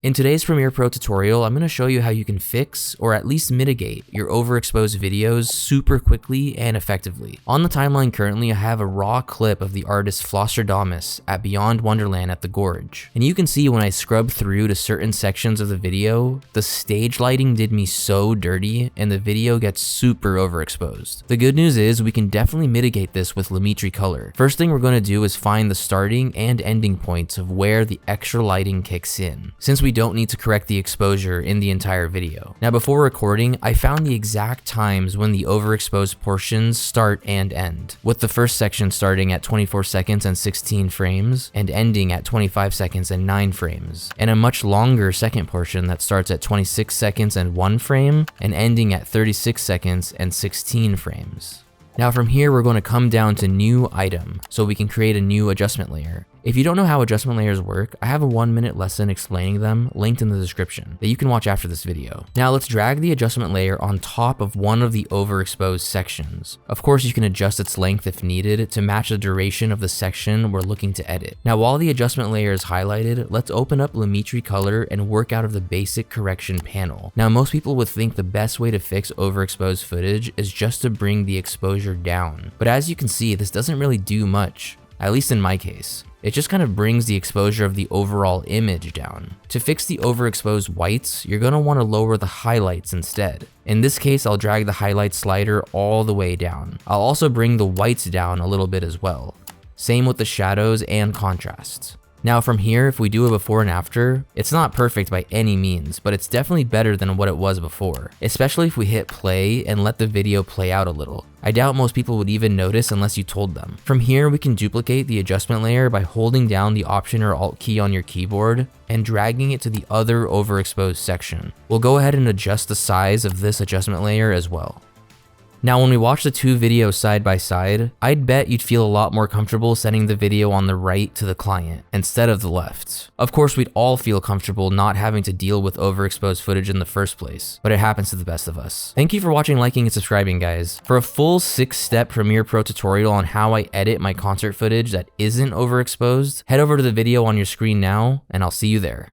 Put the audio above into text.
In today's Premiere Pro tutorial, I'm going to show you how you can fix or at least mitigate your overexposed videos super quickly and effectively. On the timeline currently, I have a raw clip of the artist Flosstradamus at Beyond Wonderland at the Gorge. And you can see when I scrub through to certain sections of the video, the stage lighting did me so dirty and the video gets super overexposed. The good news is we can definitely mitigate this with Lumetri Color. First thing we're going to do is find the starting and ending points of where the extra lighting kicks in, since we don't need to correct the exposure in the entire video. Now before recording, I found the exact times when the overexposed portions start and end, with the first section starting at 24 seconds and 16 frames and ending at 25 seconds and 9 frames, and a much longer second portion that starts at 26 seconds and 1 frame and ending at 36 seconds and 16 frames. Now from here, we're going to come down to new item so we can create a new adjustment layer. If you don't know how adjustment layers work, I have a 1-minute lesson explaining them linked in the description that you can watch after this video. Now let's drag the adjustment layer on top of one of the overexposed sections. Of course, you can adjust its length if needed to match the duration of the section we're looking to edit. Now while the adjustment layer is highlighted, let's open up Lumetri Color and work out of the basic correction panel. Now most people would think the best way to fix overexposed footage is just to bring the exposure down. But as you can see, this doesn't really do much, at least in my case. It just kind of brings the exposure of the overall image down. To fix the overexposed whites, you're going to want to lower the highlights instead. In this case, I'll drag the highlight slider all the way down. I'll also bring the whites down a little bit as well. Same with the shadows and contrasts. Now from here, if we do a before and after, it's not perfect by any means, but it's definitely better than what it was before, especially if we hit play and let the video play out a little. I doubt most people would even notice unless you told them. From here, we can duplicate the adjustment layer by holding down the Option or Alt key on your keyboard and dragging it to the other overexposed section. We'll go ahead and adjust the size of this adjustment layer as well. Now when we watch the two videos side by side, I'd bet you'd feel a lot more comfortable sending the video on the right to the client instead of the left. Of course, we'd all feel comfortable not having to deal with overexposed footage in the first place, but it happens to the best of us. Thank you for watching, liking, and subscribing, guys. For a full 6-step Premiere Pro tutorial on how I edit my concert footage that isn't overexposed, head over to the video on your screen now, and I'll see you there.